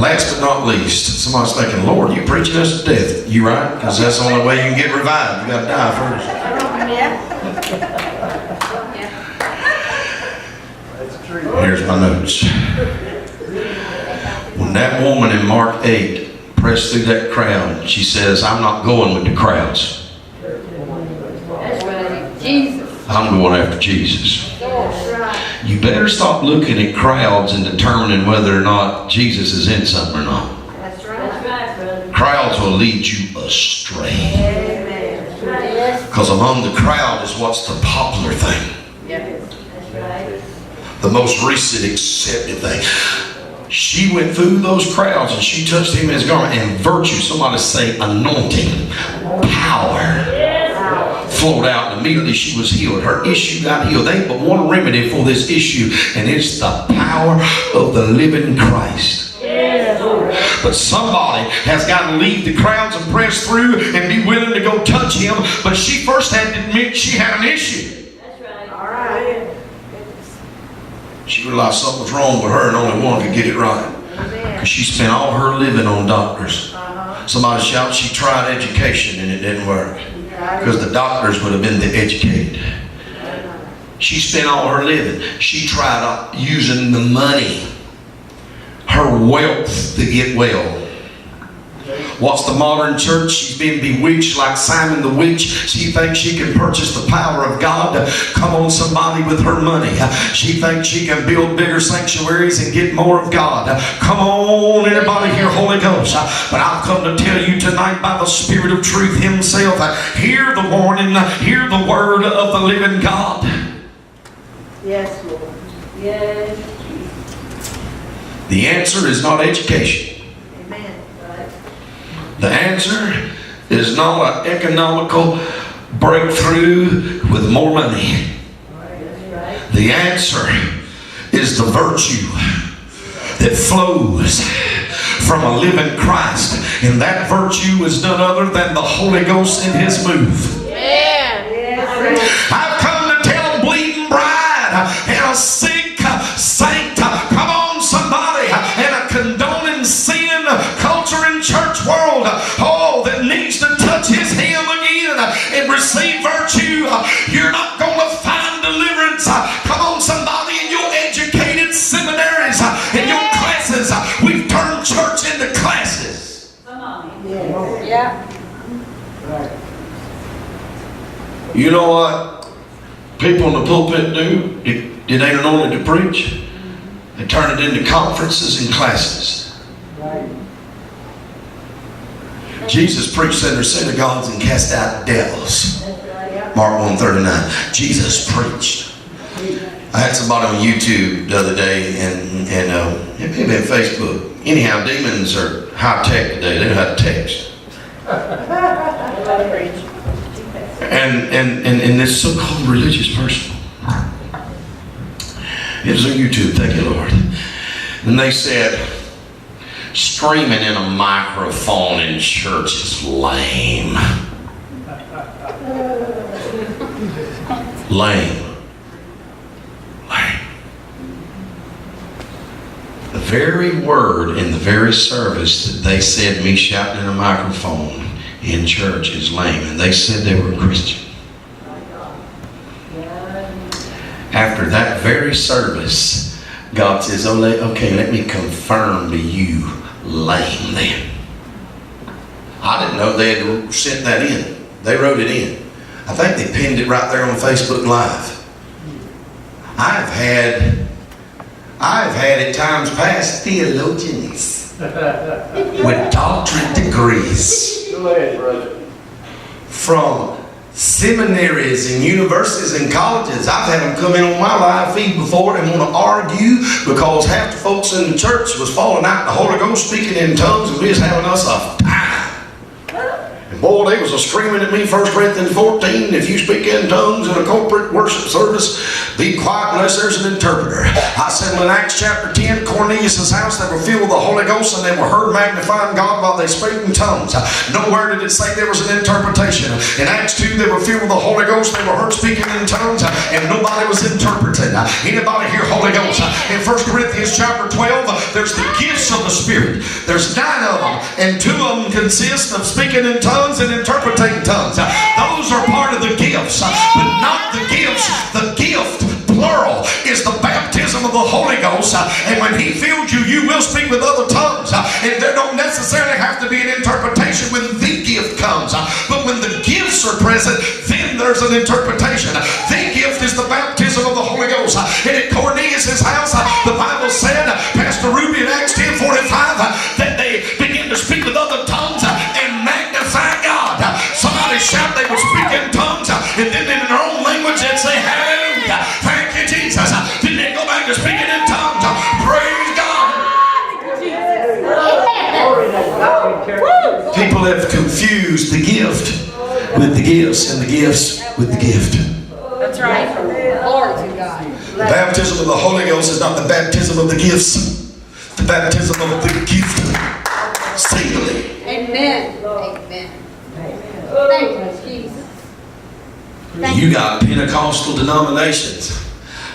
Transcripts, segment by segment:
Last but not least, somebody's thinking, Lord, you preaching us to death. You right? Because that's the only way you can get revived. You got to die first. That's true. Here's my notes. When that woman in Mark 8 pressed through that crowd, she says, I'm not going with the crowds. That's right. Jesus. I'm going after Jesus. You better stop looking at crowds and determining whether or not Jesus is in something or not. That's right. That's right, brother. Crowds will lead you astray. Amen. Because among the crowd is what's the popular thing. Yes. That's right. The most recent accepted thing. She went through those crowds and she touched him in his garment, and virtue, somebody say anointing, power, flowed out, and immediately she was healed. Her issue got healed. There ain't but one remedy for this issue, and it's the power of the living Christ. But somebody has got to leave the crowds and press through and be willing to go touch him. But she first had to admit she had an issue. That's right. All right. She realized something was wrong with her, and only one could get it right. Because she spent all her living on doctors. Somebody shout, she tried education and it didn't work. Because the doctors would have been the educated. She spent all her living. She tried using the money, her wealth, to get well. What's the modern church? She's been bewitched like Simon the witch. She thinks she can purchase the power of God to come on somebody with her money. She thinks she can build bigger sanctuaries and get more of God. Come on, everybody hear Holy Ghost. But I've come to tell you tonight by the Spirit of truth himself, hear the warning, hear the word of the living God. Yes, Lord. Yes. The answer is not education. The answer is not an economical breakthrough with more money. The answer is the virtue that flows from a living Christ. And that virtue is none other than the Holy Ghost in his move. I've come to tell bleeding bride and a sick saint, come on somebody, and a condoning sin culture in church world, that needs to touch his hem again and receive virtue. You're not going to find deliverance. Come on somebody, in your educated seminaries, in your classes. We've turned church into classes. Come on. Yeah. You know what people in the pulpit do? It ain't anointed to preach. They turn it into conferences and classes. Jesus preached in their synagogues and cast out devils. Mark 1:39. Jesus preached. I had somebody on YouTube the other day, and maybe on Facebook. Anyhow, demons are high tech today. They know how to text. And this so-called religious person, it was on YouTube, thank you, Lord. And they said, screaming in a microphone in church is lame. Lame. The very word in the very service that they said me shouting in a microphone in church is lame. And they said they were Christian. After that very service, God says, okay, let me confirm to you, lame then. I didn't know they had sent that in. They wrote it in. I think they pinned it right there on Facebook Live. I've had at times past theologians with doctorate degrees from seminaries and universities and colleges. I've had them come in on my live feed before and want to argue because half the folks in the church was falling out in the Holy Ghost, speaking in tongues, and we was having us a time. And boy, they was screaming at me, 1 Corinthians 14, if you speak in tongues in a corporate worship service, be quiet unless unless there's an interpreter. I said, well, in Acts chapter 10, Cornelius' house, they were filled with the Holy Ghost and they were heard magnifying God while they spake in tongues. Nowhere did it say there was an interpretation. In Acts 2, they were filled with the Holy Ghost, they were heard speaking in tongues, and nobody was interpreting. Anybody hear Holy Ghost? In 1 Corinthians chapter 12, there's the gifts of the Spirit. There's 9 of them, and 2 of them consist of speaking in tongues and interpreting tongues. Those are part of the gifts, but not the gifts. The gift, plural, is the baptism of the Holy Ghost, and when He fills you, you will speak with other tongues, and there don't necessarily have to be an interpretation when the gift comes, but when the gifts are present, then there's an interpretation. The gift is the baptism of the Holy Ghost, and at Cornelius' house, the Bible said, Pastor Ruby in Acts 10:45, that they began to speak with other tongues and magnify God. Somebody shout, they would speak in tongues, and then in their own language they'd say, hallelujah, thank you Jesus. Then they go back to speaking in tongues, praise God. People have confused the gift with the gifts, and the gifts with the gift. That's right. Glory to God. The baptism of the Holy Ghost is not the baptism of the gifts. The baptism of the gift. Singly. Amen. Amen. Thank you, Jesus. You got Pentecostal denominations.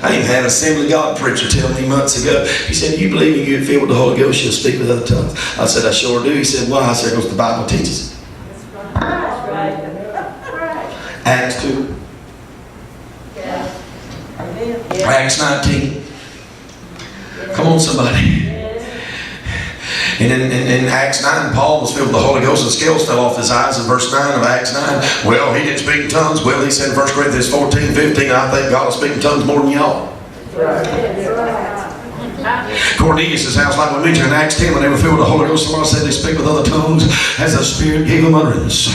I even had an Assembly of God preacher tell me months ago. He said, you believe you get filled with the Holy Ghost, you'll speak with other tongues. I said, I sure do. He said, why? I said, because the Bible teaches it. That's right. Acts 2. Acts 19. Come on, somebody. And in Acts 9, Paul was filled with the Holy Ghost and scales fell off his eyes in verse 9 of Acts 9. Well, he didn't speak in tongues. Well, he said in 1 Corinthians 14, 15, I think God will speak in tongues more than y'all. Cornelius' house, like we mentioned in Acts 10, when they were filled with the Holy Ghost, somebody said they speak with other tongues as the Spirit gave them utterance.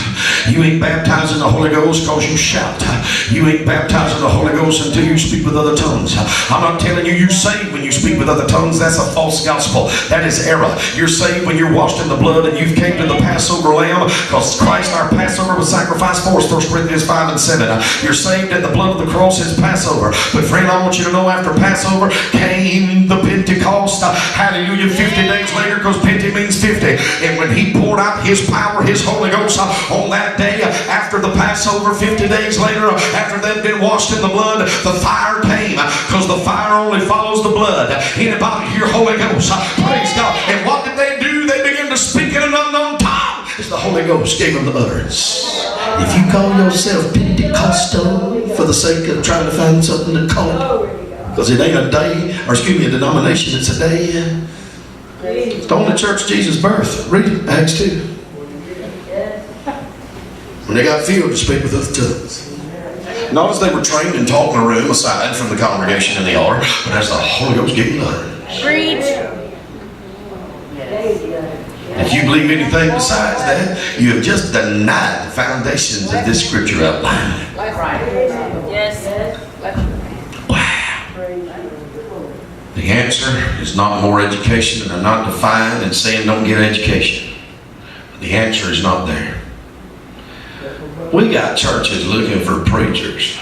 You ain't baptized in the Holy Ghost because you shout. You ain't baptized in the Holy Ghost until you speak with other tongues. I'm not telling you you're saved when you speak with other tongues. That's a false gospel. That is error. You're saved when you're washed in the blood and you've came to the Passover lamb, because Christ, our Passover, was sacrificed for us, 1 Corinthians 5 and 7. You're saved and the blood of the cross is Passover. But friend, I want you to know, after Passover came the Pentecost. Hallelujah. 50 days later, because Pente means 50. And when He poured out His power, His Holy Ghost on that day after the Passover, 50 days later, after they'd been washed in the blood, the fire came, because the fire only follows the blood. Anybody hear Holy Ghost? Praise God. And what did they do? They began to speak in an unknown tongue as the Holy Ghost gave them the utterance. If you call yourself Pentecostal for the sake of trying to find something to call it, because it ain't a day, or excuse me, a denomination, it's a day. It's the only church Jesus' birth. Read it, Acts 2. When they got filled to speak with other tongues. Not as they were trained and taught in a room aside from the congregation in the altar, but as the Holy Ghost gave them utterance. If you believe anything besides that, you have just denied the foundations of this scripture outline. Yes. The answer is not more education, and I'm not defying and saying don't get education. The answer is not there. We got churches looking for preachers.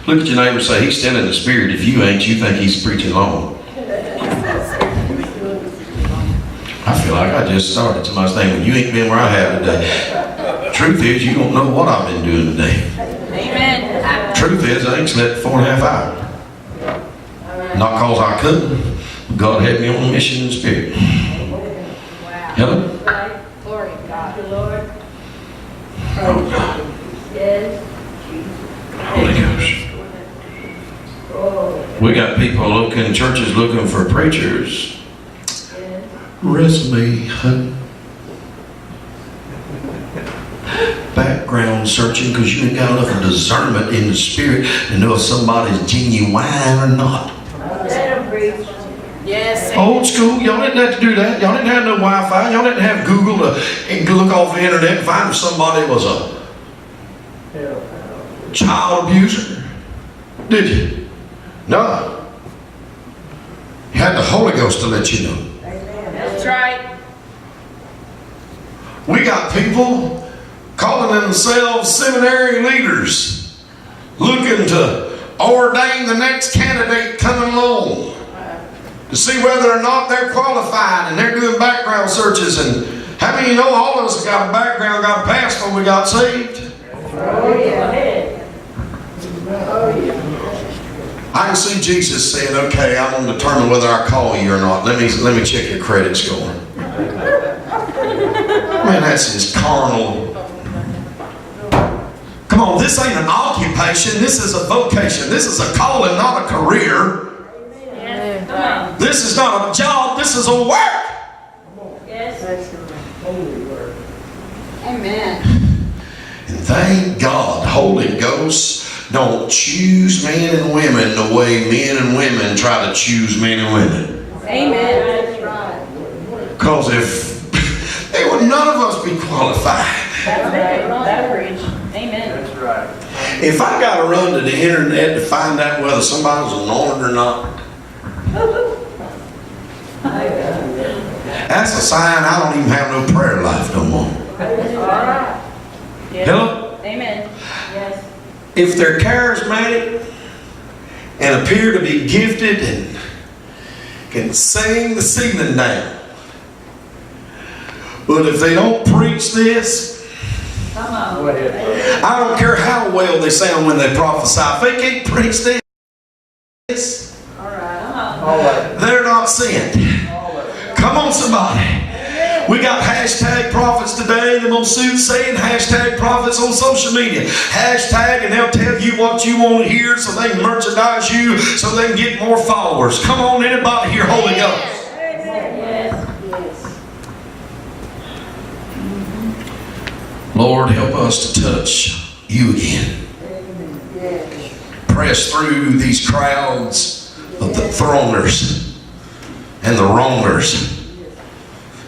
Look at your neighbor and say, he's still in the Spirit. If you ain't, you think he's preaching long. I feel like I just started. Somebody's saying, well, you ain't been where I have today. Truth is, you don't know what I've been doing today. Amen. Truth is, I ain't slept 4.5 hours. Not because I couldn't. God had me on a mission in spirit. Hello? Glory to God. Lord. Oh God. Yes. Holy Ghost. We got people looking, churches looking for preachers. Resume hunting. Background searching, because you ain't got enough discernment in the spirit to know if somebody's genuine or not. Yes. Old school, y'all didn't have to do that. Y'all didn't have no Wi-Fi. Y'all didn't have Google to look off the internet and find if somebody was a child abuser. Did you? No. You had the Holy Ghost to let you know. That's right. We got people calling themselves seminary leaders, looking to ordain the next candidate coming along to see whether or not they're qualified, and they're doing background searches. And how many know all of us got a background, got a past before we got saved? Oh, yeah. Oh, yeah. I can see Jesus saying, okay, I'm going to determine whether I call you or not. Let me check your credit score. Man, that's just carnal. Come on, this ain't an occupation. This is a vocation. This is a calling, not a career. Yes. This is not a job. This is a work. Yes. Amen. And thank God, Holy Ghost don't choose men and women the way men and women try to choose men and women. Amen. That's right. Because if they would, none of us be qualified. That's right. That bridge. Amen. That's right. If I got to run to the internet to find out whether somebody's anointed or not, that's a sign I don't even have no prayer life no more. All right. Yes. Hello? Amen. Yes. If they're charismatic and appear to be gifted and can sing the ceiling down, but if they don't preach this, Come on. Go ahead. I don't care how well they sound when they prophesy. If they can't preach this, All right. Come on. All right. they're not sent. Come on, somebody. We got hashtag prophets today. They're going to soon saying hashtag prophets on social media. Hashtag, and they'll tell you what you want to hear so they can merchandise you, so they can get more followers. Come on, anybody hear Holy Ghost? Yes. Lord, help us to touch you again. Press through these crowds of the throngers and the wrongers.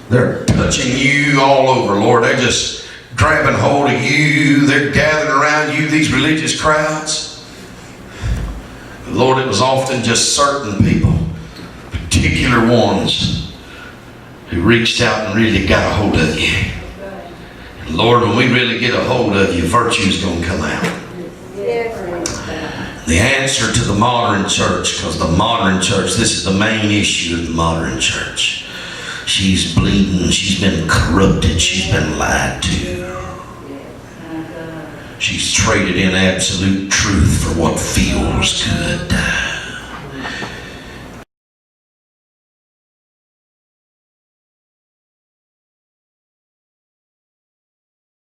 They're touching you all over, Lord. They're just grabbing hold of you. They're gathering around you, these religious crowds. Lord, it was often just certain people, particular ones, who reached out and really got a hold of you. Lord, when we really get a hold of you, virtue's going to come out. The answer to the modern church, because the modern church, this is the main issue of the modern church. She's bleeding. She's been corrupted. She's been lied to. She's traded in absolute truth for what feels good.